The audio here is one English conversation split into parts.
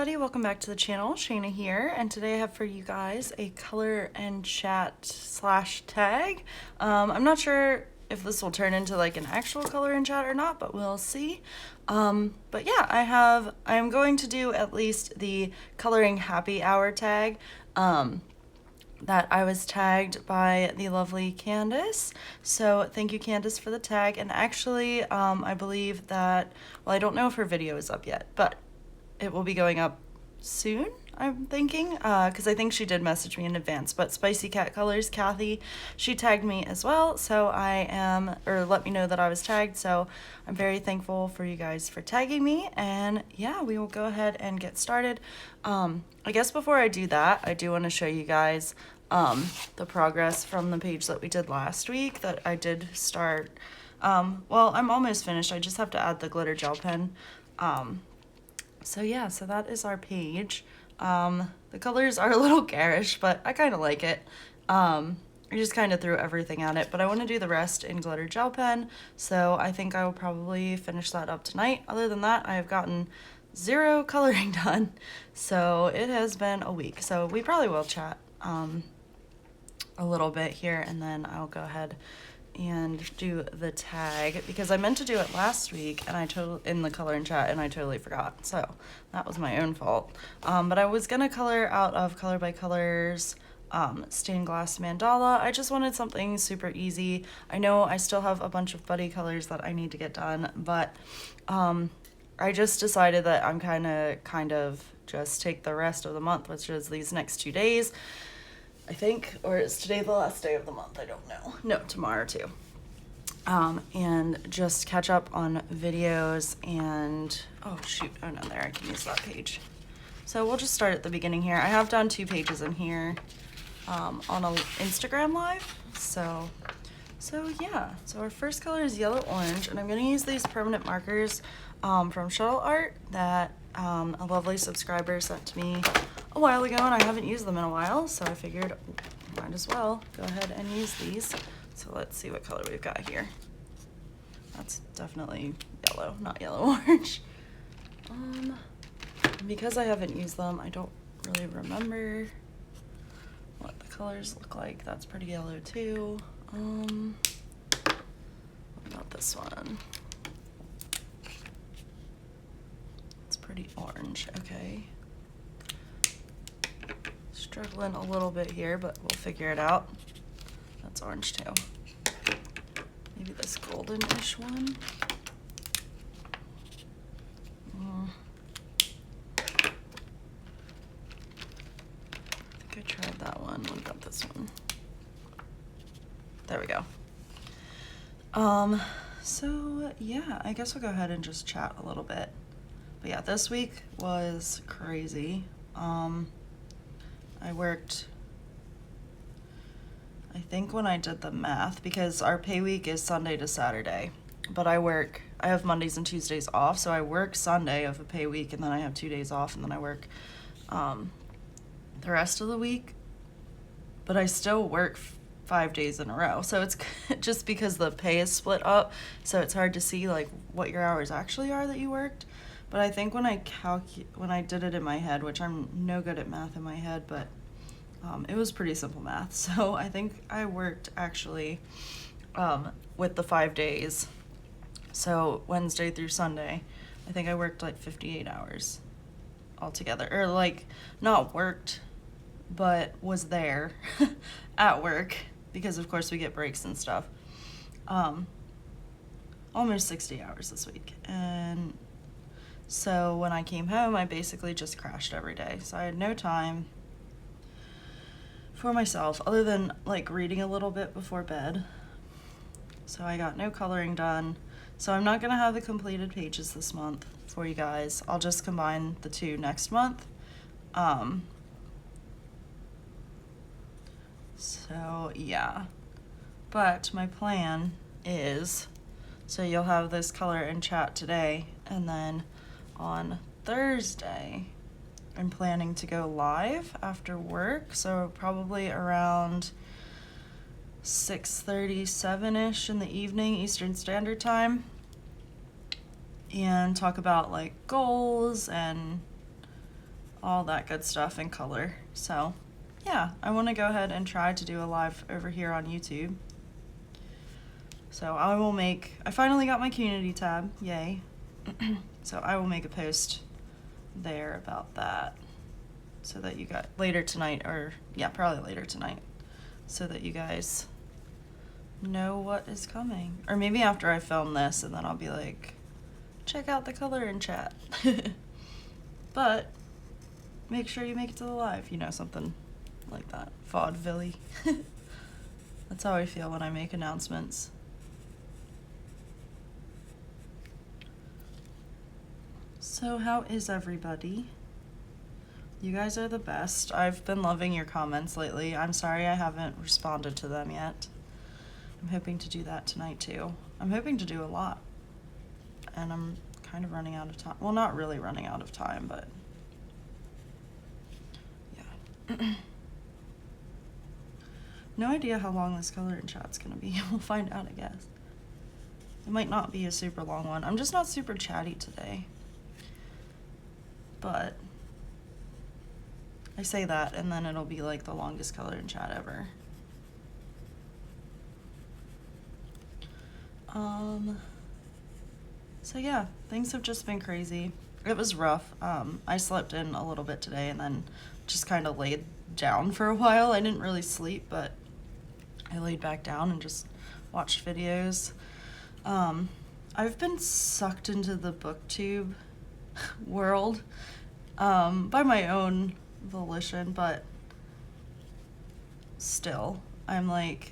everybody, welcome back to the channel. Shayna here, and today I have for you guys a color and chat slash tag. I'm not sure if this will turn into like an actual color and chat or not, but we'll see. But yeah, I am going to do at least the coloring happy hour tag. That I was tagged by the lovely Candace. So thank you, Candace, for the tag. And actually, I believe that, well, I don't know if her video is up yet, but it will be going up soon, I'm thinking, because I think she did message me in advance. But Spicy Cat Colors, Kathy, she tagged me as well, so let me know that I was tagged, so I'm very thankful for you guys for tagging me, and yeah, we will go ahead and get started. I guess before I do that, I do want to show you guys the progress from the page that we did last week that I did start. Well, I'm almost finished, I just have to add the glitter gel pen. So yeah, so that is our page. The colors are a little garish, but I kind of like it. I just kind of threw everything at it, but I want to do the rest in glitter gel pen, so I think I will probably finish that up tonight. Other than that, I have gotten 0 coloring done, so it has been a week. So we probably will chat a little bit here, and then I'll go ahead and do the tag, because I meant to do it last week and in the color and chat, and I totally forgot, so that was my own fault. But I was gonna color out of Color by Colors stained glass mandala. I just wanted something super easy. I know I still have a bunch of buddy colors that I need to get done, but I just decided that I'm kind of just take the rest of the month, which is these next 2 days, I think, or is today the last day of the month? I don't know. No, tomorrow too. And just catch up on videos and, oh shoot, oh no, there, I can use that page. So we'll just start at the beginning here. I have done 2 pages in here on an Instagram live. So yeah, so our first color is yellow orange, and I'm gonna use these permanent markers from Shuttle Art that a lovely subscriber sent to me a while ago, and I haven't used them in a while, so I figured might as well go ahead and use these. So let's see what color we've got here. That's definitely yellow, not yellow orange. Because I haven't used them, I don't really remember what the colors look like. That's pretty yellow too. What about this one? It's pretty orange, okay. Struggling a little bit here, but we'll figure it out. That's orange too. Maybe this golden-ish one. I think I tried that one. What about this one? There we go. So yeah, I guess we'll go ahead and just chat a little bit. But yeah, this week was crazy. I worked, I think when I did the math, because our pay week is Sunday to Saturday, but I have Mondays and Tuesdays off, so I work Sunday of a pay week, and then I have 2 days off, and then I work the rest of the week, but I still work 5 days in a row. So it's just because the pay is split up, so it's hard to see like what your hours actually are that you worked. But I think when I did it in my head, which I'm no good at math in my head, but it was pretty simple math. So I think I worked actually with the 5 days. So Wednesday through Sunday, I think I worked like 58 hours altogether. Or like, not worked, but was there at work, because of course we get breaks and stuff. Almost 60 hours this week. And so when I came home, I basically just crashed every day. So I had no time for myself other than like reading a little bit before bed. So I got no coloring done. So I'm not gonna have the completed pages this month for you guys. I'll just combine the 2 next month. So yeah, but my plan is, so you'll have this color and chat today, and then on Thursday, I'm planning to go live after work, so probably around 6:37-ish in the evening, Eastern Standard Time, and talk about like goals and all that good stuff in color. So yeah, I want to go ahead and try to do a live over here on YouTube. So I finally got my community tab, yay. So I will make a post there about that so that you guys, later tonight, or yeah, probably later tonight, so that you guys know what is coming. Or maybe after I film this, and then I'll be like, check out the color in chat. But make sure you make it to the live, you know, something like that. Vaudeville-y. That's how I feel when I make announcements. So how is everybody? You guys are the best. I've been loving your comments lately. I'm sorry I haven't responded to them yet. I'm hoping to do that tonight too. I'm hoping to do a lot. And I'm kind of running out of time. Well, not really running out of time, but yeah. No idea how long this color in chat's gonna be. We'll find out, I guess. It might not be a super long one. I'm just not super chatty today. But I say that and then it'll be like the longest color in chat ever. So yeah, things have just been crazy. It was rough. I slept in a little bit today and then just kind of laid down for a while. I didn't really sleep, but I laid back down and just watched videos. I've been sucked into the booktube world by my own volition, but still, I'm like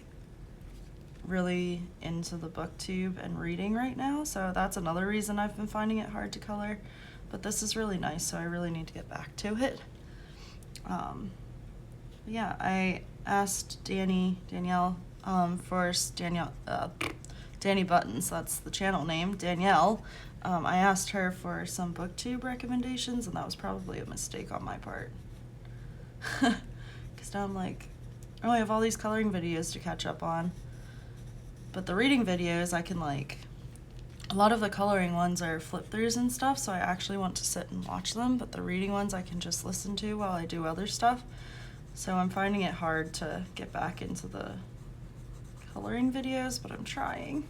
really into the booktube and reading right now, so that's another reason I've been finding it hard to color. But this is really nice, so I really need to get back to it. Yeah, I asked Danielle, Danny Buttons, that's the channel name, Danielle. I asked her for some booktube recommendations, and that was probably a mistake on my part. Because now I'm like, oh, I have all these coloring videos to catch up on. But the reading videos, I can like, a lot of the coloring ones are flip throughs and stuff, so I actually want to sit and watch them, but the reading ones I can just listen to while I do other stuff. So I'm finding it hard to get back into the coloring videos, but I'm trying.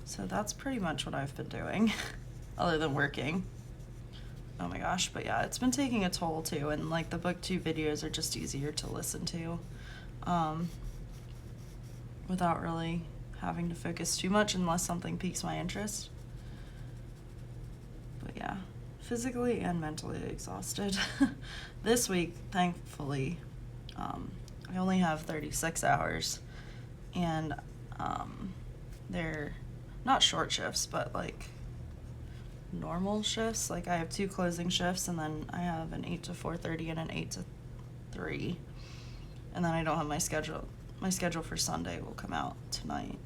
So that's pretty much what I've been doing, other than working. Oh my gosh, but yeah, it's been taking a toll too, and like the booktube videos are just easier to listen to without really having to focus too much unless something piques my interest. But yeah, physically and mentally exhausted. This week, thankfully, I only have 36 hours, and they're not short shifts, but like normal shifts. Like I have 2 closing shifts, and then I have an 8 to 4:30 and an 8 to 3, and then I don't have my schedule. My schedule for Sunday will come out tonight,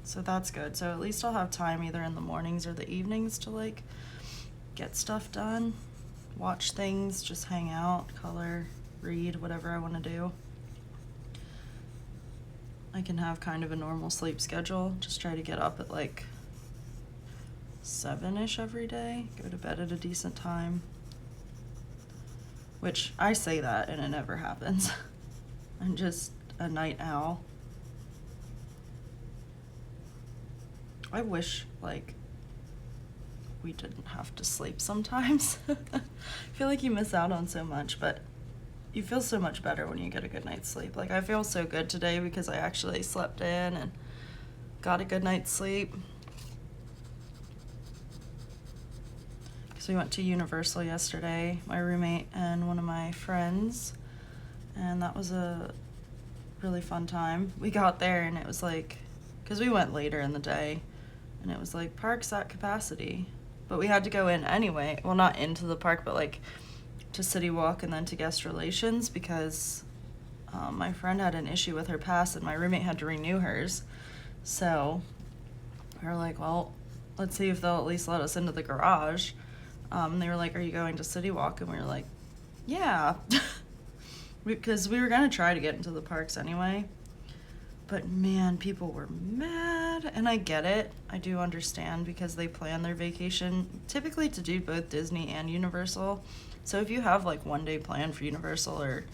so that's good. So at least I'll have time either in the mornings or the evenings to like get stuff done, watch things, just hang out, color, read, whatever I want to do. I can have kind of a normal sleep schedule, just try to get up at like 7-ish every day, go to bed at a decent time, which I say that and it never happens. I'm just a night owl. I wish like we didn't have to sleep sometimes. I feel like you miss out on so much, but you feel so much better when you get a good night's sleep. Like I feel so good today because I actually slept in and got a good night's sleep. So we went to Universal yesterday, my roommate and one of my friends, and that was a really fun time. We got there and it was like, because we went later in the day, and it was like park's at capacity, but we had to go in anyway. Well, not into the park, but like to City Walk and then to guest relations, because my friend had an issue with her pass and my roommate had to renew hers. So we were like, well, let's see if they'll at least let us into the garage. And they were like, are you going to City Walk? And we were like, yeah. Because we were going to try to get into the parks anyway. But man, people were mad, and I get it. I do understand because they plan their vacation typically to do both Disney and Universal. So if you have like 1 day plan for Universal or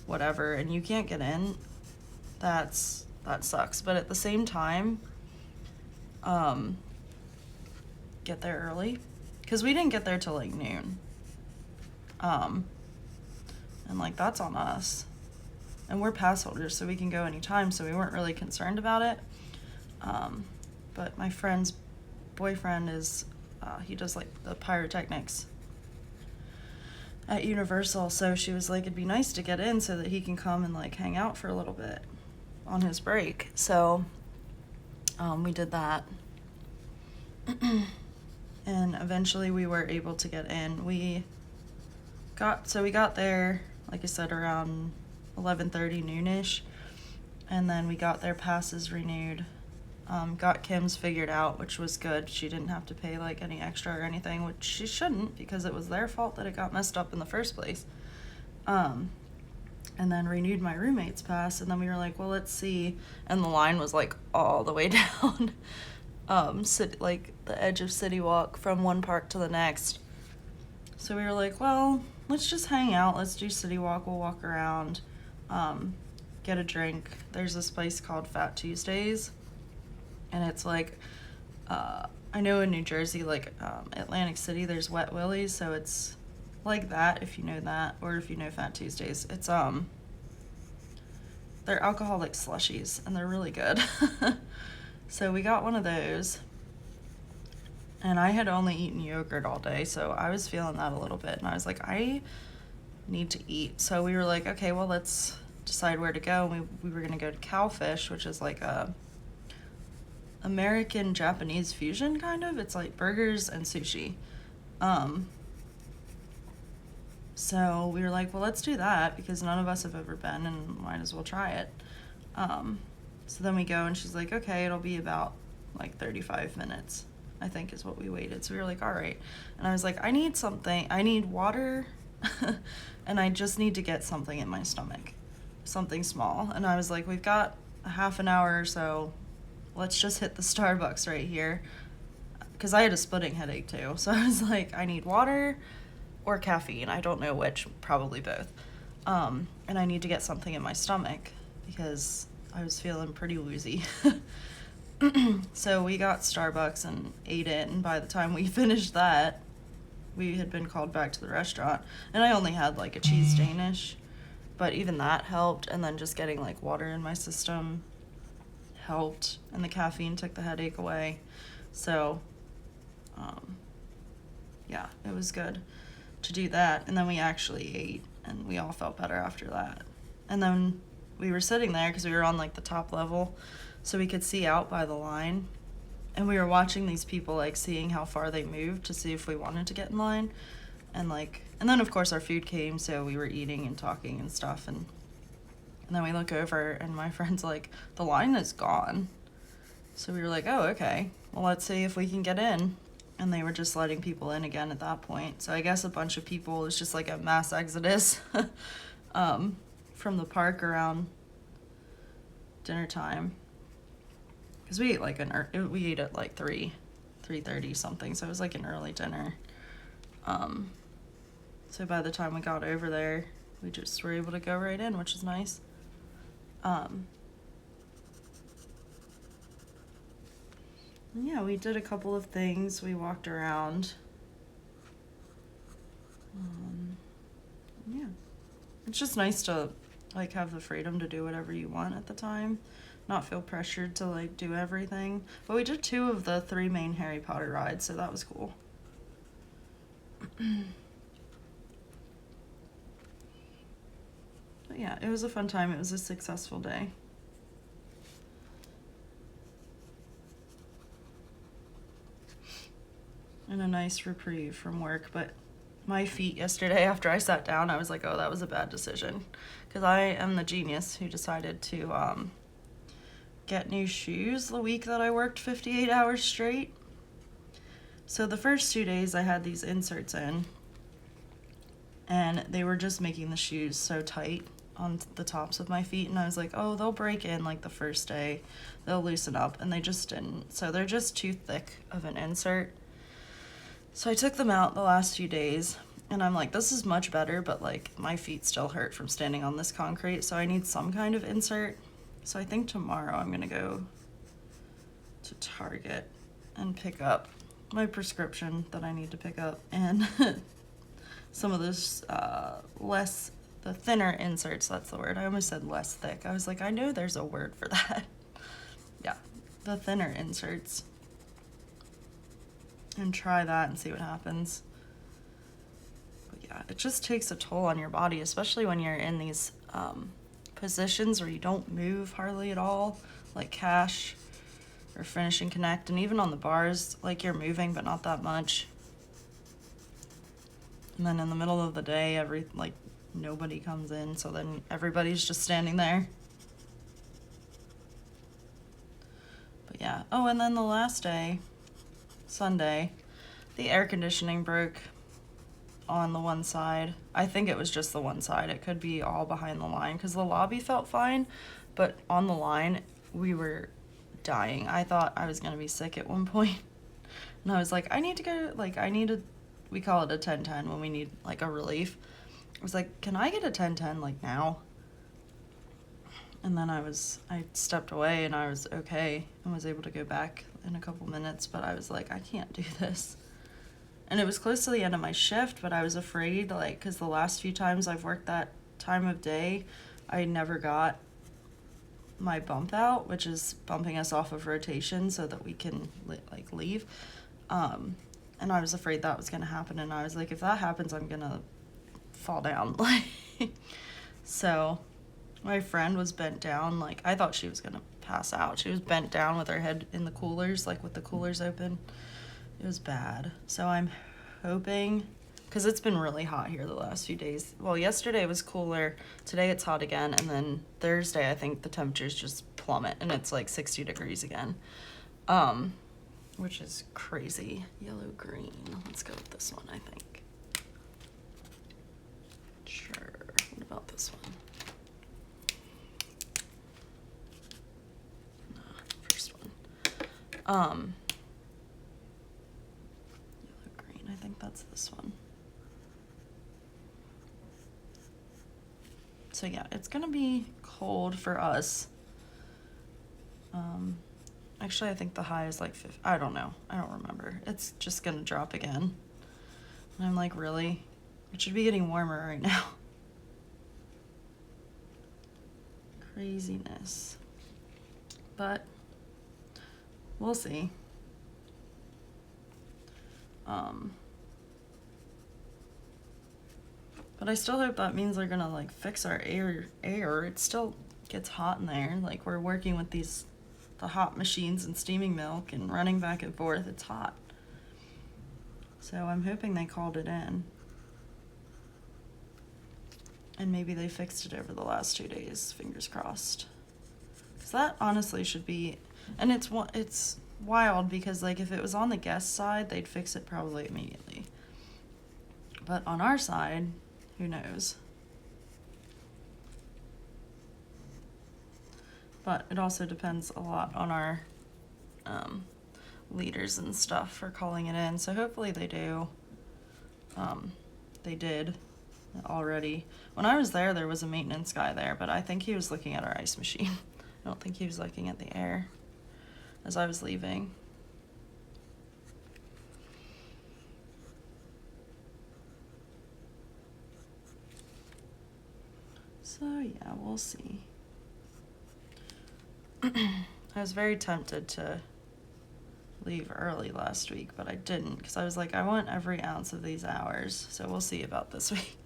whatever and you can't get in, that sucks. But at the same time, get there early, because we didn't get there till like noon. And like that's on us. And we're pass holders, so we can go anytime, so we weren't really concerned about it. But my friend's boyfriend is, he does like the pyrotechnics at Universal, so she was like, it'd be nice to get in so that he can come and like hang out for a little bit on his break. So we did that. And eventually we were able to get in. We got there, like I said, around 11:30, noonish, and then we got their passes renewed. Got Kim's figured out, which was good. She didn't have to pay like any extra or anything, which she shouldn't, because it was their fault that it got messed up in the first place. And then renewed my roommate's pass, and then we were like, well, let's see. And the line was like all the way down, like the edge of City Walk from one park to the next. So we were like, well, let's just hang out. Let's do City Walk. We'll walk around, get a drink. There's this place called Fat Tuesdays, and it's like, I know in New Jersey, like Atlantic City, there's Wet Willie's, so it's like that, if you know that, or if you know Fat Tuesdays. It's they're alcoholic slushies, and they're really good. So we got one of those, and I had only eaten yogurt all day, so I was feeling that a little bit, and I was like, I need to eat. So we were like, okay, well, let's decide where to go. We were gonna go to Cowfish, which is like a American Japanese fusion kind of. It's like burgers and sushi. So we were like, well, let's do that, because none of us have ever been and might as well try it. So then we go, and she's like, okay, it'll be about like 35 minutes, I think is what we waited. So we were like, all right. And I was like, I need something. I need water and I just need to get something in my stomach, something small. And I was like, we've got a half an hour or so. Let's just hit the Starbucks right here, because I had a splitting headache too. So I was like, I need water or caffeine. I don't know which, probably both. And I need to get something in my stomach because I was feeling pretty woozy. So we got Starbucks and ate it, and by the time we finished that, we had been called back to the restaurant. And I only had like a cheese Danish, but even that helped. And then just getting like water in my system helped, and the caffeine took the headache away. So yeah, it was good to do that. And then we actually ate, and we all felt better after that. And then we were sitting there because we were on like the top level, so we could see out by the line, and we were watching these people, like seeing how far they moved to see if we wanted to get in line. And then of course our food came, so we were eating and talking and stuff, and then we look over and my friend's like, the line is gone. So we were like, oh, okay, well, let's see if we can get in. And they were just letting people in again at that point. So I guess a bunch of people, it was just like a mass exodus from the park around dinner time. Because we ate like we ate at like 3:30 something, so it was like an early dinner. So by the time we got over there, we just were able to go right in, which is nice. Yeah, we did a couple of things. We walked around. Yeah, it's just nice to like have the freedom to do whatever you want at the time, not feel pressured to like do everything. But we did 2 of the 3 main Harry Potter rides, so that was cool. But yeah, it was a fun time. It was a successful day. And a nice reprieve from work. But my feet yesterday, after I sat down, I was like, oh, that was a bad decision. Because I am the genius who decided to get new shoes the week that I worked 58 hours straight. So the first 2 days I had these inserts in, and they were just making the shoes so tight on the tops of my feet, and I was like, oh, they'll break in like the first day, they'll loosen up, and they just didn't. So they're just too thick of an insert. So I took them out the last few days, and I'm like, this is much better, but like my feet still hurt from standing on this concrete, so I need some kind of insert. So I think tomorrow I'm gonna go to Target and pick up my prescription that I need to pick up, and some of those the thinner inserts, that's the word. I almost said less thick. I was like, I know there's a word for that. Yeah, the thinner inserts. And try that and see what happens. But yeah, it just takes a toll on your body, especially when you're in these positions where you don't move hardly at all, like cash or finish and connect, and even on the bars, like you're moving but not that much. And then in the middle of the day, nobody comes in, so then everybody's just standing there. But yeah. Oh, and then the last day, Sunday, the air conditioning broke on the one side. I think it was just the one side. It could be all behind the line because the lobby felt fine, but on the line we were dying. I thought I was gonna be sick at one point, and I was like, I need to go. We call it a 1010 when we need like a relief. I was like, can I get a 1010 like now? And then I stepped away and I was okay and was able to go back in a couple minutes, but I was like, I can't do this. And it was close to the end of my shift, but I was afraid, like, because the last few times I've worked that time of day, I never got my bump out, which is bumping us off of rotation so that we can like leave. And I was afraid that was going to happen, and I was like, if that happens, I'm going to fall down. So my friend was bent down, like I thought she was going to pass out. She was bent down with her head in the coolers, like with the coolers open. It was bad. So I'm hoping, because it's been really hot here the last few days. Well, yesterday was cooler, today it's hot again, and then Thursday I think the temperatures just plummet and it's like 60 degrees again, which is crazy. Yellow green, let's go with this one. I think sure. What about this one? No, first one. Yellow green, I think that's this one. So yeah, it's gonna be cold for us. Actually, I think the high is like 50. I don't know. I don't remember. It's just gonna drop again. And I'm like, really? It should be getting warmer right now. Craziness. But we'll see. But I still hope that means they're gonna like fix our air. It still gets hot in there. Like we're working with the hot machines and steaming milk and running back and forth. It's hot. So I'm hoping they called it in. And maybe they fixed it over the last 2 days, fingers crossed. Because that honestly should be, and it's wild because like if it was on the guest side, they'd fix it probably immediately. But on our side, who knows? But it also depends a lot on our leaders and stuff for calling it in. So hopefully they do. They did already. When I was there, there was a maintenance guy there, but I think he was looking at our ice machine. I don't think he was looking at the air as I was leaving. So yeah, we'll see. I was very tempted to leave early last week, but I didn't because I was like, I want every ounce of these hours, so we'll see about this week.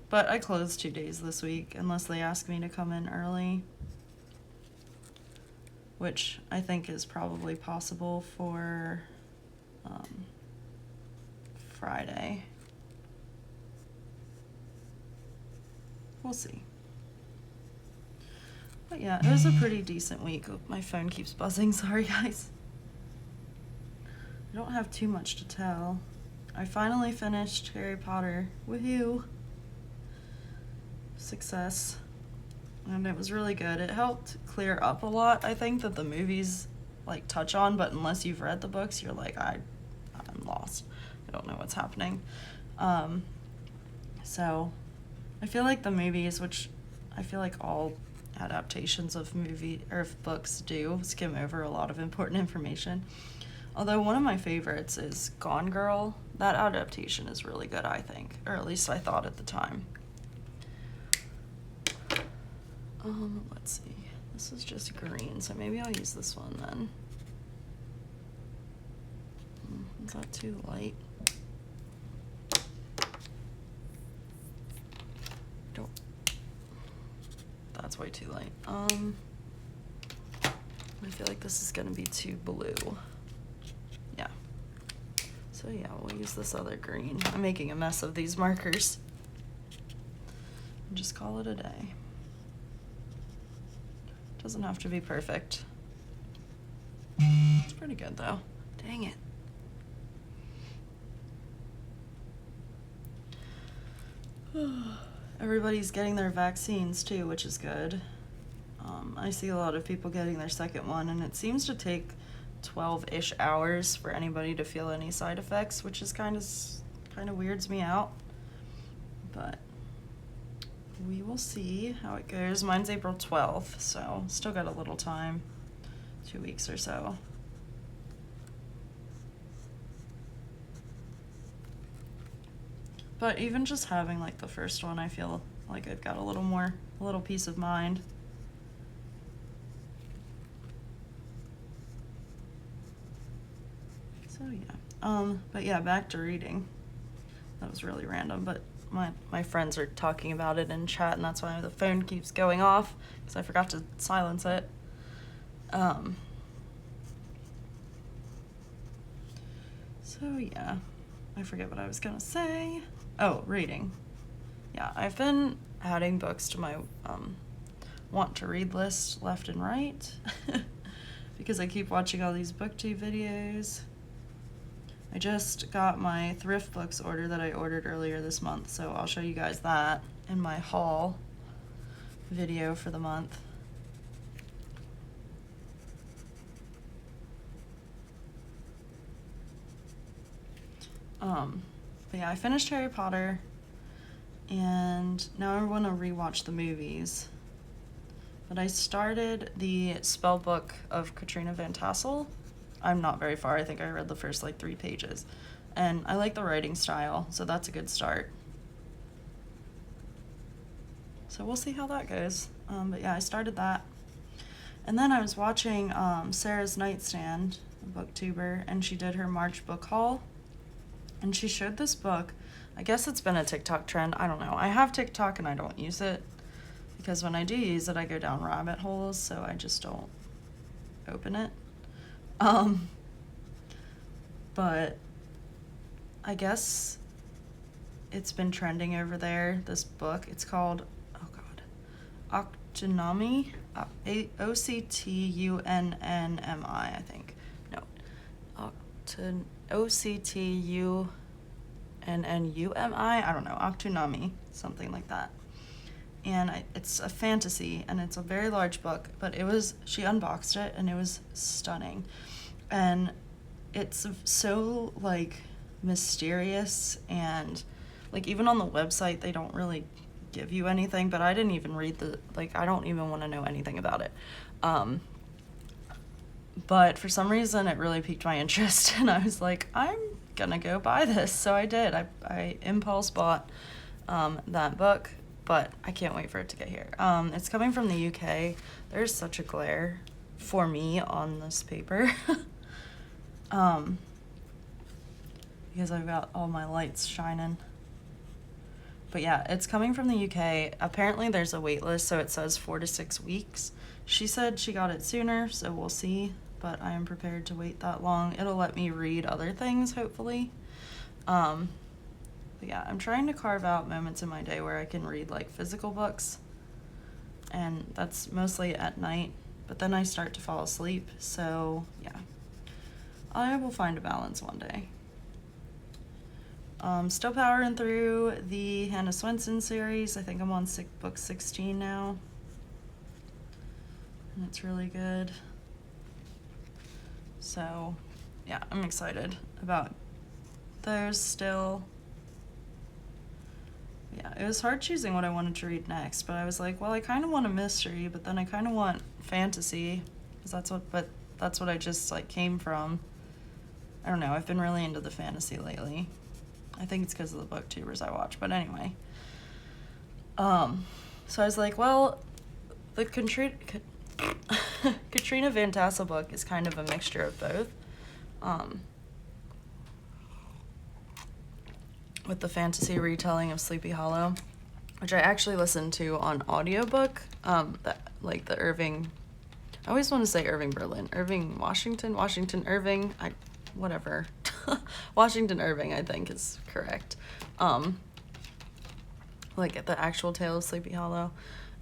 But I closed 2 days this week unless they ask me to come in early, which I think is probably possible for Friday. We'll see. But yeah, it was a pretty decent week. Oh, my phone keeps buzzing. Sorry, guys. I don't have too much to tell. I finally finished Harry Potter. Woohoo! success. And it was really good. It helped clear up a lot, I think, that the movies like touch on, but unless you've read the books, you're like, I'm lost. I don't know what's happening. So I feel like the movies, which I feel like all adaptations of movie or of books do, skim over a lot of important information. Although one of my favorites is Gone Girl. That adaptation is really good, I think, or at least I thought at the time. Let's see. This is just green, so maybe I'll use this one then. Is that too light? Don't. That's way too light. I feel like this is gonna be too blue. Yeah. So yeah, we'll use this other green. I'm making a mess of these markers. And just call it a day. Doesn't have to be perfect. It's pretty good though. Dang it. Everybody's getting their vaccines too, which is good. I see a lot of people getting their second one, and it seems to take 12-ish hours for anybody to feel any side effects, which is kind of weirds me out. But we will see how it goes. Mine's April 12th, so still got a little time, 2 weeks or so. But even just having like the first one, I feel like I've got a little peace of mind. So yeah, but yeah, back to reading. That was really random, but my friends are talking about it in chat, and that's why the phone keeps going off, because I forgot to silence it. So yeah, I forget what I was gonna say. Oh, reading. Yeah, I've been adding books to my want to read list left and right because I keep watching all these booktube videos. I just got my thrift books order that I ordered earlier this month, so I'll show you guys that in my haul video for the month. But yeah, I finished Harry Potter, and now I want to rewatch the movies. But I started the spell book of Katrina Van Tassel. I'm not very far. I think I read the first like 3 pages. And I like the writing style, so that's a good start. So we'll see how that goes. But yeah, I started that. And then I was watching Sarah's Nightstand, a booktuber, and she did her March book haul. And she showed this book. I guess it's been a TikTok trend. I don't know. I have TikTok and I don't use it because when I do use it, I go down rabbit holes, so I just don't open it. But I guess it's been trending over there, this book. It's called, oh God, Octunami, Octunnmi, I think. No, Octunumi, I don't know, Octunami, something like that. And it's a fantasy, and it's a very large book, but she unboxed it, and it was stunning. And it's so, like, mysterious, and, like, even on the website, they don't really give you anything, but I didn't even read I don't even want to know anything about it. But for some reason, it really piqued my interest, and I was like, I'm gonna go buy this. So I did. I impulse bought that book, but I can't wait for it to get here. It's coming from the UK. There's such a glare for me on this paper. Because I've got all my lights shining. But yeah, it's coming from the UK. Apparently there's a wait list, so it says 4 to 6 weeks. She said she got it sooner, so we'll see. But I am prepared to wait that long. It'll let me read other things, hopefully. But yeah, I'm trying to carve out moments in my day where I can read like physical books. And that's mostly at night. But then I start to fall asleep, so yeah. I will find a balance one day. Still powering through the Hannah Swenson series. I think I'm on book 16 now. And it's really good. So, yeah, I'm excited about those still. Yeah, it was hard choosing what I wanted to read next, but I was like, well, I kind of want a mystery, but then I kind of want fantasy, because that's what I just, like, came from. I don't know, I've been really into the fantasy lately. I think it's because of the booktubers I watch, but anyway. So I was like, well, the Katrina Van Tassel book is kind of a mixture of both. With the fantasy retelling of Sleepy Hollow, which I actually listened to on audiobook, like the Irving, I always want to say Irving Berlin, Washington Irving, whatever. Washington Irving, I think, is correct. Like the actual tale of Sleepy Hollow.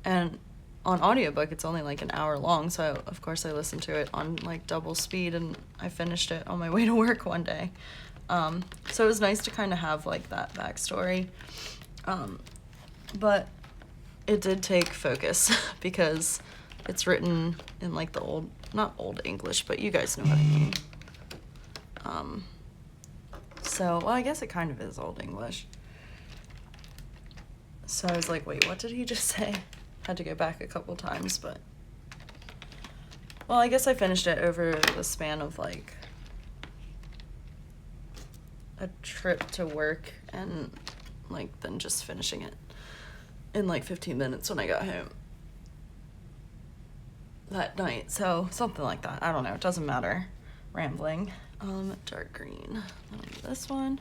And on audiobook, it's only like an hour long, so of course I listened to it on like double speed, and I finished it on my way to work one day. So it was nice to kind of have like that backstory. But it did take focus because it's written in like the not old English, but you guys know what I mean. So, well, I guess it kind of is old English. So I was like, wait, what did he just say? Had to go back a couple times, but... Well, I guess I finished it over the span of like a trip to work and like then just finishing it in like 15 minutes when I got home that night. So something like that. I don't know. It doesn't matter. Rambling. Dark green. This one.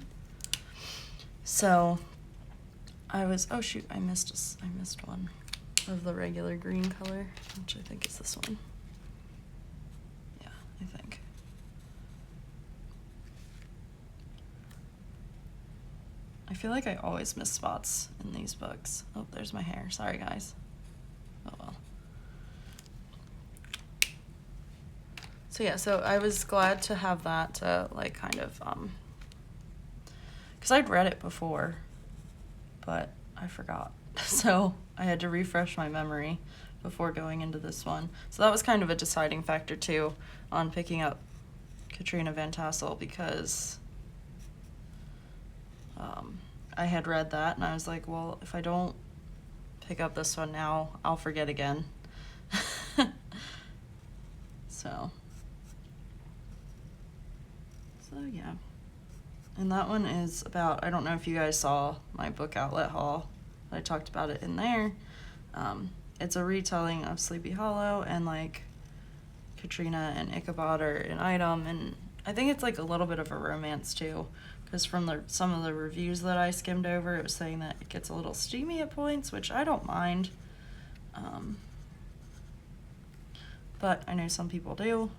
So I was, oh shoot, I missed one of the regular green color, which I think is this one. Yeah, I think. I feel like I always miss spots in these books. Oh, there's my hair. Sorry, guys. Oh, well. So, yeah, so I was glad to have that to, like, kind of, because I'd read it before, but I forgot. So I had to refresh my memory before going into this one. So that was kind of a deciding factor, too, on picking up Katrina Van Tassel, because... I had read that, and I was like, well, if I don't pick up this one now, I'll forget again. So, yeah. And that one is about, I don't know if you guys saw my book outlet haul, but I talked about it in there. It's a retelling of Sleepy Hollow, and, like, Katrina and Ichabod are an item, and I think it's, like, a little bit of a romance, too. Because from some of the reviews that I skimmed over, it was saying that it gets a little steamy at points, which I don't mind. But I know some people do.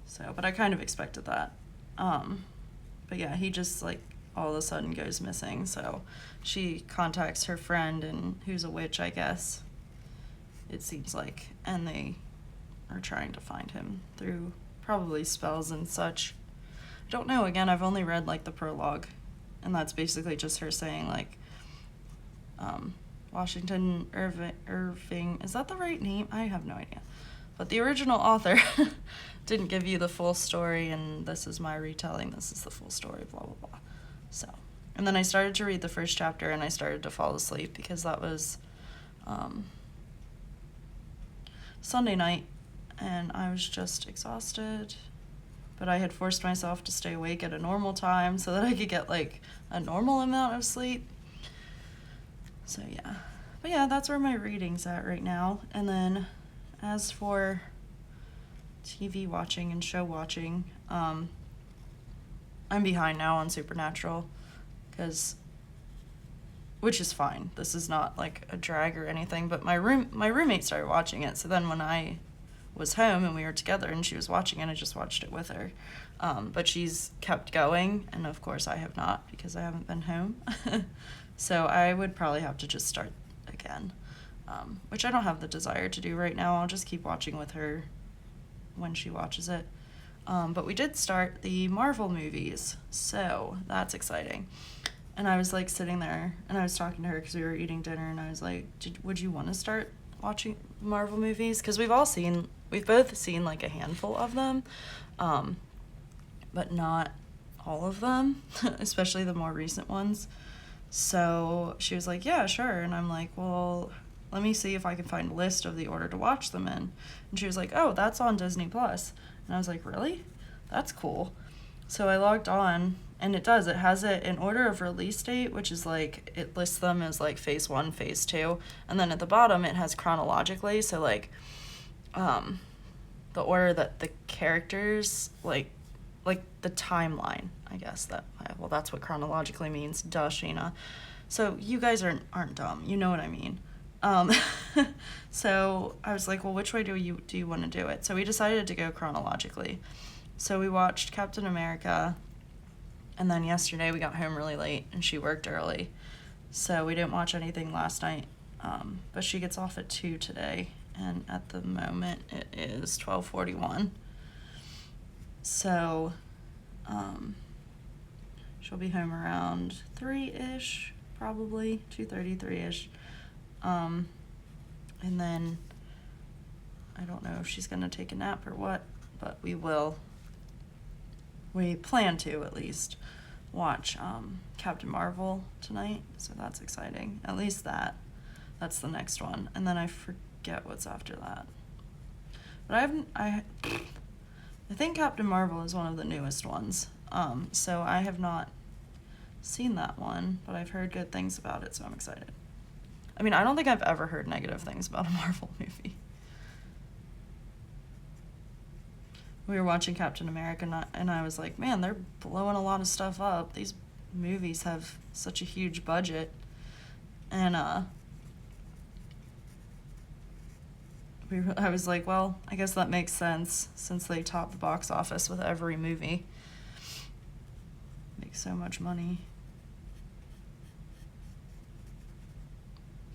So, but I kind of expected that. But yeah, he just, like, all of a sudden goes missing. So she contacts her friend, and who's a witch, I guess, it seems like. And they are trying to find him through probably spells and such. I don't know, again, I've only read, like, the prologue, and that's basically just her saying, like, Washington Irving, is that the right name? I have no idea. But the original author didn't give you the full story, and this is my retelling, this is the full story, blah, blah, blah. So, and then I started to read the first chapter, and I started to fall asleep, because that was Sunday night, and I was just exhausted. But I had forced myself to stay awake at a normal time so that I could get, like, a normal amount of sleep. So, yeah. But, yeah, that's where my reading's at right now. And then, as for TV watching and show watching, I'm behind now on Supernatural, which is fine. This is not, like, a drag or anything, but my roommate started watching it, so then when I was home and we were together and she was watching it, I just watched it with her. But she's kept going, and of course I have not, because I haven't been home. So I would probably have to just start again, which I don't have the desire to do right now. I'll just keep watching with her when she watches it. But we did start the Marvel movies, so that's exciting. And I was like sitting there and I was talking to her because we were eating dinner, and I was like, would you want to start watching Marvel movies? Because we've both seen like a handful of them, but not all of them, especially the more recent ones. So she was like, yeah, sure. And I'm like, well, let me see if I can find a list of the order to watch them in. And she was like, oh, that's on Disney Plus. And I was like, really? That's cool. So I logged on, and it has it in order of release date, which is like, it lists them as like phase 1, phase 2. And then at the bottom, it has chronologically. So like, the order that the characters, like the timeline, I guess that's what chronologically means. Duh, Sheena. So you guys aren't dumb. You know what I mean. So I was like, well, which way do you want to do it? So we decided to go chronologically. So we watched Captain America, and then yesterday we got home really late, and she worked early. So we didn't watch anything last night, but she gets off at 2 today, and at the moment it is 12:41. So she'll be home around 3-ish, probably 2:30, 3-ish. And then I don't know if she's gonna take a nap or what, but we plan to at least watch Captain Marvel tonight, so that's exciting. At least that's the next one, and then I forget what's after that. But I think Captain Marvel is one of the newest ones, so I have not seen that one, but I've heard good things about it, so I'm excited. I mean, I don't think I've ever heard negative things about a Marvel movie. We were watching Captain America, and I was like, man, they're blowing a lot of stuff up. These movies have such a huge budget. And I was like, well, I guess that makes sense, since they top the box office with every movie. Make so much money.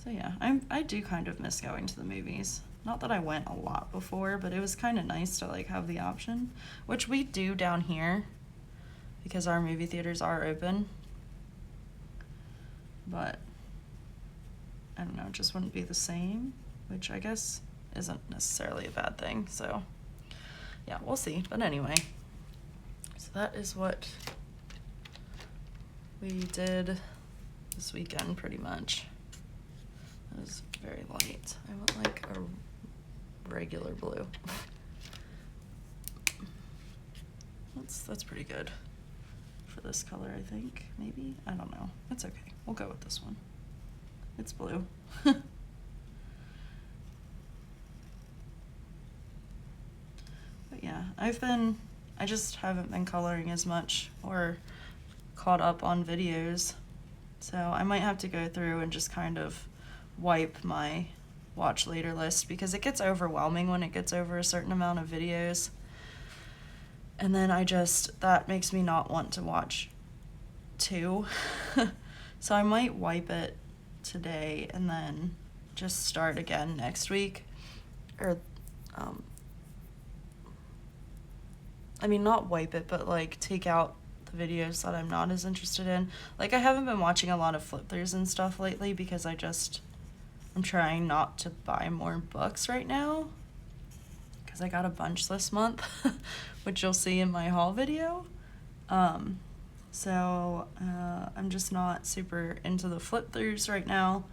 So yeah, I do kind of miss going to the movies. Not that I went a lot before, but it was kind of nice to like have the option, which we do down here because our movie theaters are open. But I don't know, it just wouldn't be the same, which I guess isn't necessarily a bad thing. So yeah, we'll see. But anyway, so that is what we did this weekend pretty much. It was very light. I want like a regular blue. That's pretty good for this color, I think. Maybe? I don't know. It's okay. We'll go with this one. It's blue. But yeah, I just haven't been coloring as much or caught up on videos. So I might have to go through and just kind of wipe my watch later list, because it gets overwhelming when it gets over a certain amount of videos. And then that makes me not want to watch 2. So I might wipe it today and then just start again next week. Or, I mean, not wipe it, but like take out the videos that I'm not as interested in. Like, I haven't been watching a lot of flip-throughs and stuff lately because I'm trying not to buy more books right now, because I got a bunch this month, which you'll see in my haul video. So I'm just not super into the flip-throughs right now.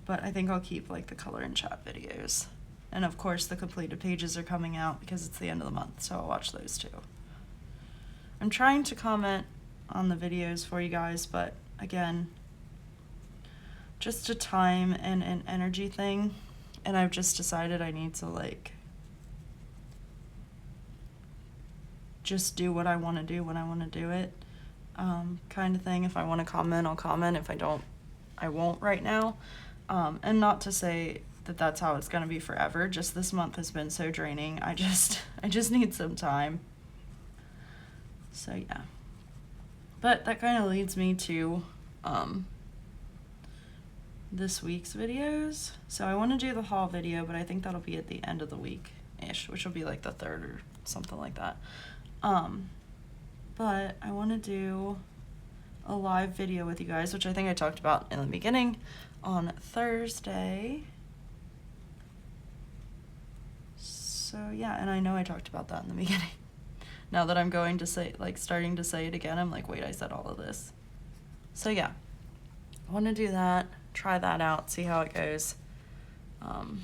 But I think I'll keep like the color and chat videos. And of course the completed pages are coming out because it's the end of the month, so I'll watch those too. I'm trying to comment on the videos for you guys, but again, just a time and an energy thing, and I've just decided I need to like just do what I want to do when I want to do it, kind of thing. If I want to comment, I'll comment. If I don't, I won't right now. And not to say that that's how it's going to be forever. Just this month has been so draining. I just need some time. So yeah. But that kind of leads me to this week's videos. So I want to do the haul video, but I think that'll be at the end of the week. ish, which will be like the 3rd or something like that. But I want to do a live video with you guys, which I think I talked about in the beginning, on Thursday. So yeah, and I know I talked about that in the beginning. Now that I'm going to say, like, starting to say it again, I'm like, wait, I said all of this. So yeah, I want to do that, try that out, see how it goes. And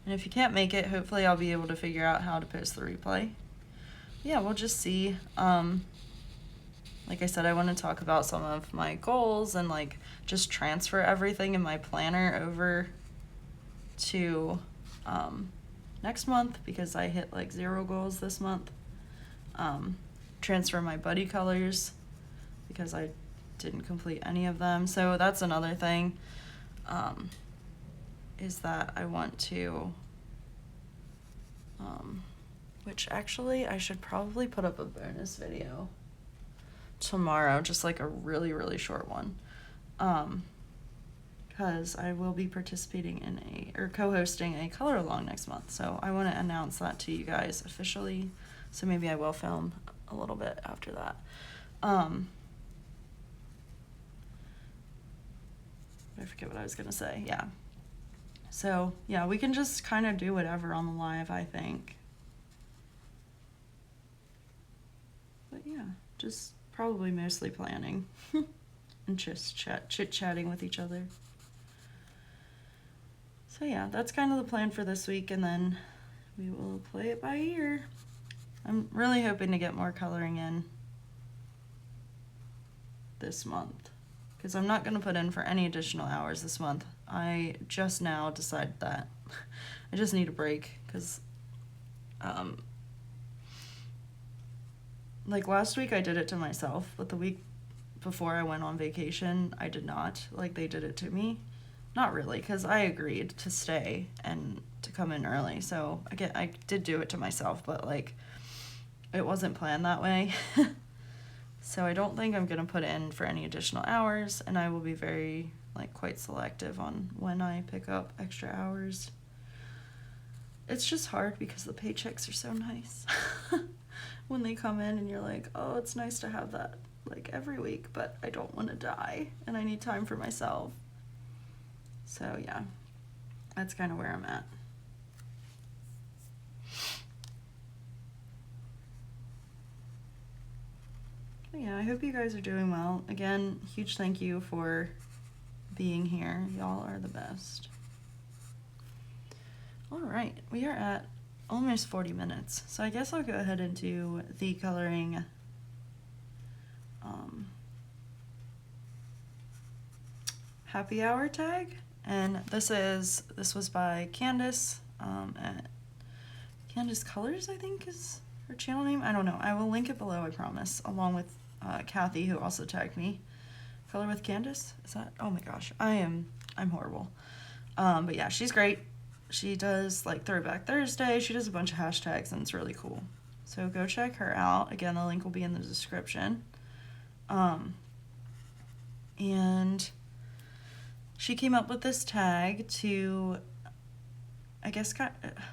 if you can't make it, hopefully I'll be able to figure out how to post the replay. Yeah, we'll just see. Like I said, I want to talk about some of my goals and like just transfer everything in my planner over to next month, because I hit like 0 goals this month. Transfer my buddy colors because I didn't complete any of them. So that's another thing, is that I want to, which actually I should probably put up a bonus video tomorrow, just like a really, really short one. Because I will be participating in or co-hosting a color along next month. So I want to announce that to you guys officially. So maybe I will film a little bit after that. I forget what I was going to say. Yeah. So yeah, we can just kind of do whatever on the live, I think. But yeah, just probably mostly planning and just chit-chatting with each other. So yeah, that's kind of the plan for this week, and then we will play it by ear. I'm really hoping to get more coloring in this month, because I'm not going to put in for any additional hours this month. I just now decided that I just need a break, because like last week I did it to myself, but the week before I went on vacation I did not. Like, they did it to me. Not really, because I agreed to stay and to come in early, so I did do it to myself, but like it wasn't planned that way. So I don't think I'm gonna put in for any additional hours, and I will be very quite selective on when I pick up extra hours. It's just hard because the paychecks are so nice when they come in, and you're like, oh, it's nice to have that like every week, but I don't want to die and I need time for myself. So yeah, that's kind of where I'm at. But yeah, I hope you guys are doing well. Again, huge thank you for being here. Y'all are the best. All right, we are at almost 40 minutes. So I guess I'll go ahead and do the coloring happy hour tag. And this was by Candace at Candace Colors, I think is her channel name. I don't know. I will link it below, I promise, along with Kathy, who also tagged me. Color with Candace? Is that? Oh my gosh, I'm horrible. But yeah, she's great. She does like Throwback Thursday. She does a bunch of hashtags, and it's really cool. So go check her out. Again, the link will be in the description. And she came up with this tag to, I guess,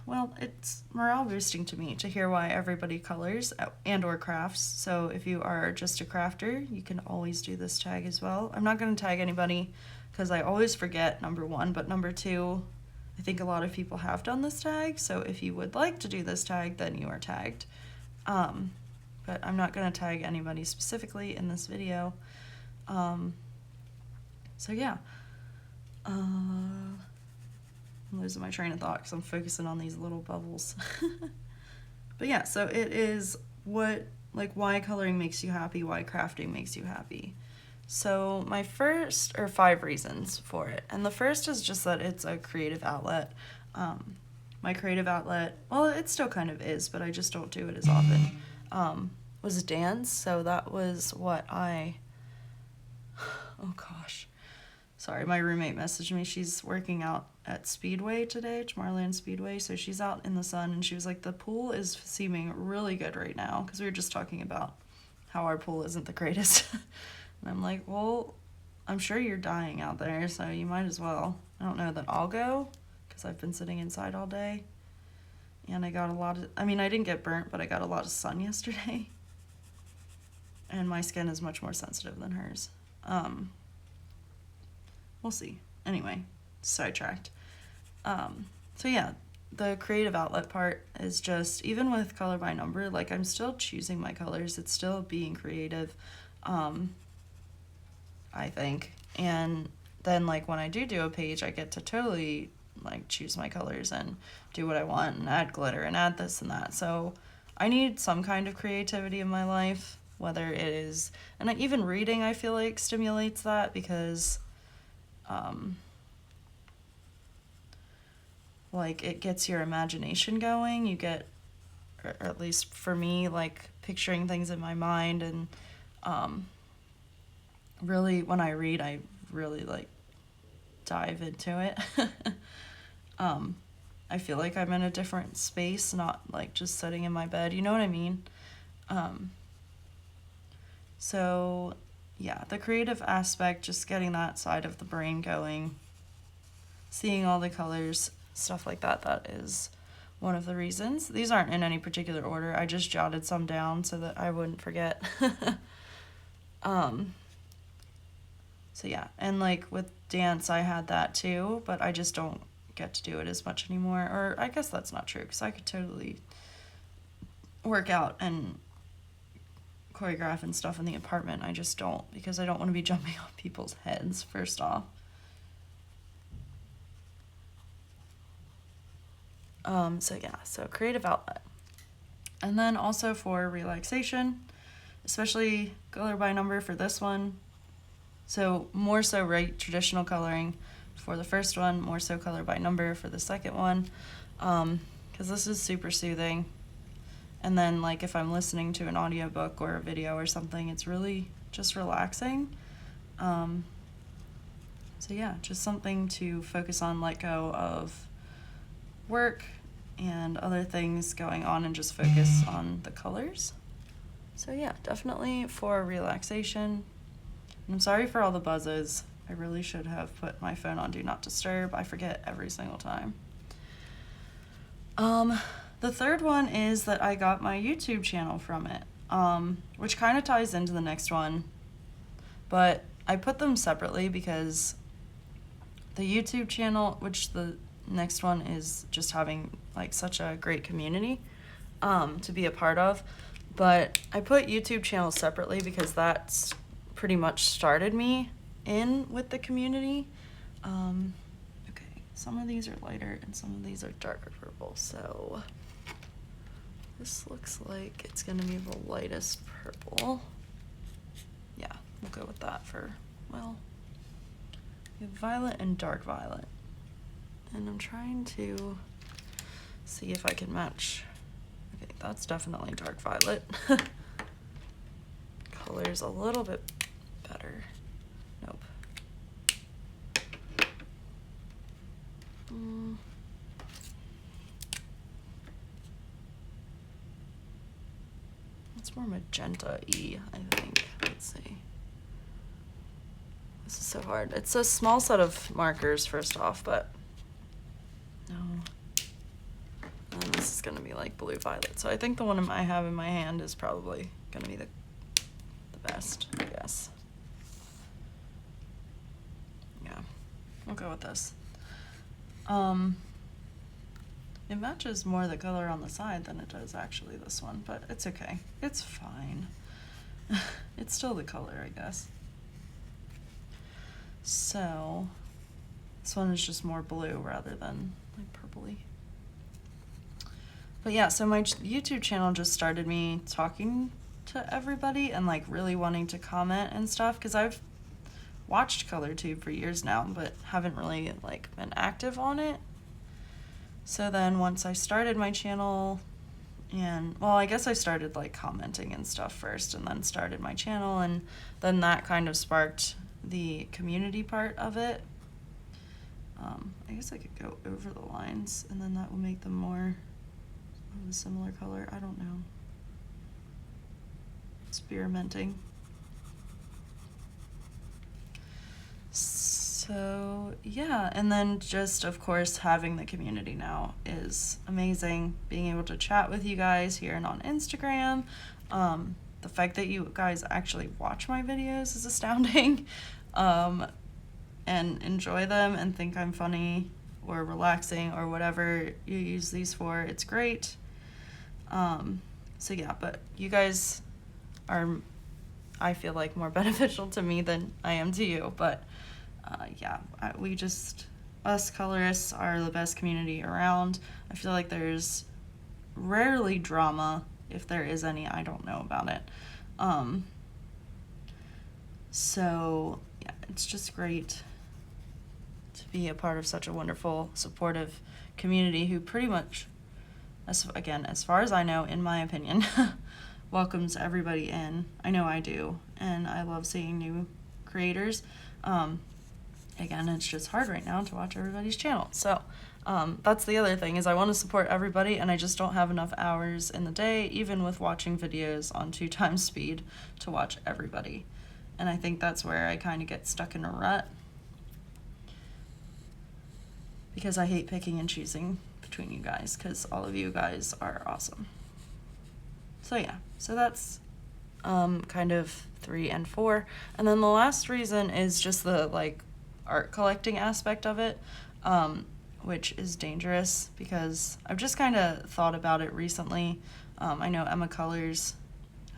well, it's morale boosting to me to hear why everybody colors and or crafts. So if you are just a crafter, you can always do this tag as well. I'm not going to tag anybody because I always forget, number one, but number two, I think a lot of people have done this tag. So if you would like to do this tag, then you are tagged. But I'm not going to tag anybody specifically in this video. So yeah. I'm losing my train of thought because I'm focusing on these little bubbles. But yeah, so it is why coloring makes you happy, why crafting makes you happy. So my first, or 5 reasons for it. And the first is just that it's a creative outlet. My creative outlet, well, it still kind of is, but I just don't do it as often, was dance. So that was what oh gosh. Sorry, my roommate messaged me. She's working out at Speedway today, Tomorrowland Speedway. So she's out in the sun, and she was like, the pool is seeming really good right now. Because we were just talking about how our pool isn't the greatest. And I'm like, well, I'm sure you're dying out there, so you might as well. I don't know that I'll go, because I've been sitting inside all day. and I got a lot of, I mean, I didn't get burnt, but I got a lot of sun yesterday. And my skin is much more sensitive than hers. We'll see. Anyway, sidetracked. So yeah, the creative outlet part is just, even with color by number, like I'm still choosing my colors. It's still being creative, I think. And then like when I do a page, I get to totally like choose my colors and do what I want and add glitter and add this and that. So I need some kind of creativity in my life, whether it is, and even reading I feel like stimulates that, because like it gets your imagination going. You get, or at least for me, like picturing things in my mind, and really when I read, I really like dive into it. I feel like I'm in a different space, not like just sitting in my bed, you know what I mean? So yeah, the creative aspect, just getting that side of the brain going, seeing all the colors, stuff like that, that is one of the reasons. These aren't in any particular order. I just jotted some down so that I wouldn't forget. So yeah, and like with dance, I had that too, but I just don't get to do it as much anymore. Or I guess that's not true, because I could totally work out and choreograph and stuff in the apartment. I just don't, because I don't want to be jumping on people's heads, first off. So yeah, so creative outlet. And then also for relaxation, especially color by number for this one. So more so right traditional coloring for the first one, more so color by number for the second one, because this is super soothing. And then like if I'm listening to an audiobook or a video or something, it's really just relaxing. So yeah, just something to focus on, let go of work and other things going on and just focus on the colors. So yeah, definitely for relaxation. And I'm sorry for all the buzzes. I really should have put my phone on Do Not Disturb. I forget every single time. The third one is that I got my YouTube channel from it, which kind of ties into the next one. But I put them separately because the YouTube channel, which the next one is just having like such a great community to be a part of. But I put YouTube channels separately because that's pretty much started me in with the community. Okay, some of these are lighter and some of these are darker purple, so this looks like it's gonna be the lightest purple. Yeah, we'll go with that for, well, we have violet and dark violet. And I'm trying to see if I can match. Okay, that's definitely dark violet. Color's a little bit better. Nope. It's more magenta-y, I think. Let's see. This is so hard. It's a small set of markers, first off, but no. And this is gonna be like blue violet. So I think the one I have in my hand is probably gonna be the best, I guess. Yeah, we'll go with this. It matches more the color on the side than it does actually this one, but it's okay. It's fine. It's still the color, I guess. So this one is just more blue rather than like purpley. But yeah, so my YouTube channel just started me talking to everybody and like really wanting to comment and stuff, because I've watched ColorTube for years now, but haven't really like been active on it. So then once I started my channel, and well, I guess I started like commenting and stuff first and then started my channel, and then that kind of sparked the community part of it. I guess I could go over the lines and then that will make them more of a similar color. I don't know. Experimenting. So yeah, and then just of course having the community now is amazing. Being able to chat with you guys here and on Instagram. The fact that you guys actually watch my videos is astounding. And enjoy them and think I'm funny or relaxing or whatever you use these for. It's great. So yeah, but you guys are, I feel like, more beneficial to me than I am to you. But yeah, us colorists are the best community around. I feel like there's rarely drama. If there is any, I don't know about it. So yeah, it's just great to be a part of such a wonderful, supportive community who pretty much, as far as I know, in my opinion, welcomes everybody in. I know I do, and I love seeing new creators. Again, it's just hard right now to watch everybody's channel. So that's the other thing, is I want to support everybody, and I just don't have enough hours in the day, even with watching videos on 2 times speed, to watch everybody. And I think that's where I kind of get stuck in a rut, because I hate picking and choosing between you guys, because all of you guys are awesome. So yeah, so that's kind of 3 and 4. And then the last reason is just the like art collecting aspect of it, which is dangerous, because I've just kind of thought about it recently. I know Emma Colors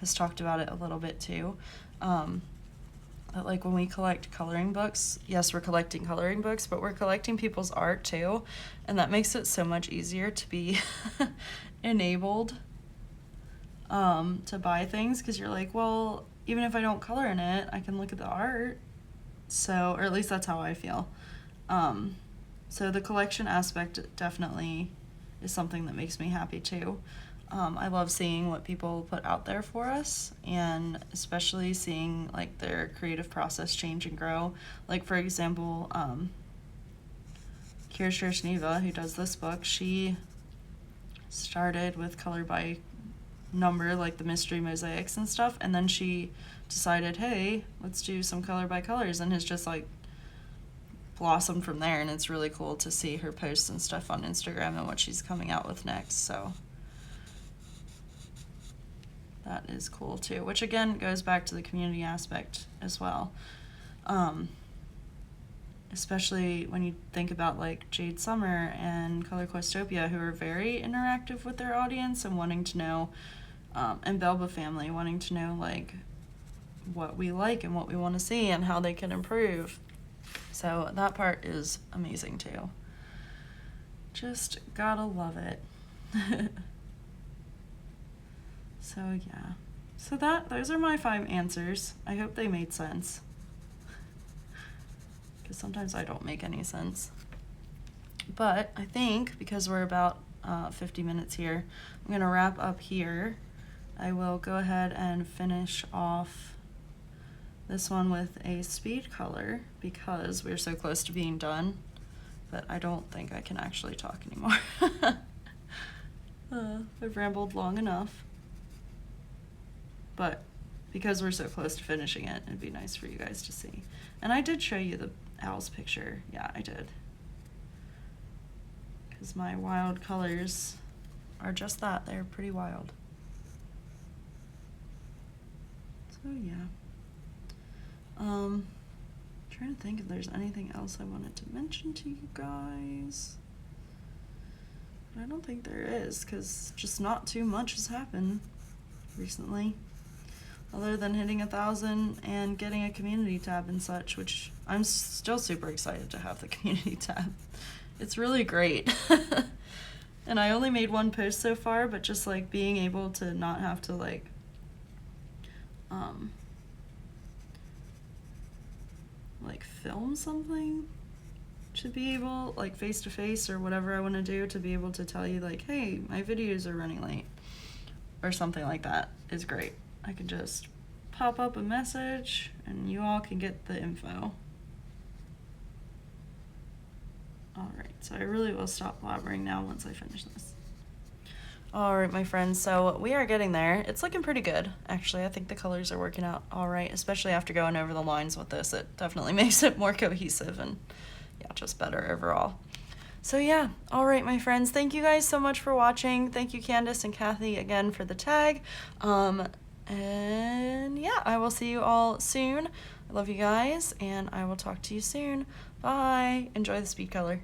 has talked about it a little bit too. That like when we collect coloring books, yes, we're collecting coloring books, but we're collecting people's art too, and that makes it so much easier to be enabled to buy things, because you're like, well, even if I don't color in it, I can look at the art. So, or at least that's how I feel. So the collection aspect definitely is something that makes me happy too. I love seeing what people put out there for us, and especially seeing like their creative process change and grow. Like for example, Kirsten Shniva, who does this book, she started with color by number, like the mystery mosaics and stuff, and then she decided, hey, let's do some color by colors, and has just like blossomed from there. And it's really cool to see her posts and stuff on Instagram and what she's coming out with next. So that is cool too, which again goes back to the community aspect as well. Especially when you think about like Jade Summer and Color Questopia, who are very interactive with their audience and wanting to know, and Belba Family wanting to know like what we like and what we want to see and how they can improve. So that part is amazing too. Just gotta love it. So yeah, so those are my 5 answers. I hope they made sense, because sometimes I don't make any sense. But I think because we're about 50 minutes here, I'm gonna wrap up here. I will go ahead and finish off this one with a speed color, because we're so close to being done, but I don't think I can actually talk anymore. I've rambled long enough. But because we're so close to finishing it, it'd be nice for you guys to see. And I did show you the owl's picture. Yeah, I did. Because my wild colors are just that. They're pretty wild. So yeah. Trying to think if there's anything else I wanted to mention to you guys. But I don't think there is, because just not too much has happened recently, other than hitting 1,000 and getting a community tab and such, which I'm still super excited to have the community tab. It's really great. And I only made 1 post so far, but just like being able to not have to like film something, to be able, like face to face or whatever I want to do, to be able to tell you like, hey, my videos are running late or something like that is great. I can just pop up a message and you all can get the info. Alright, so I really will stop blabbering now once I finish this. All right, my friends, so we are getting there. It's looking pretty good, actually. I think the colors are working out all right, especially after going over the lines with this. It definitely makes it more cohesive and, yeah, just better overall. So yeah, all right, my friends, thank you guys so much for watching. Thank you, Candace and Kathy, again for the tag. And yeah, I will see you all soon. I love you guys, and I will talk to you soon. Bye. Enjoy the speed color.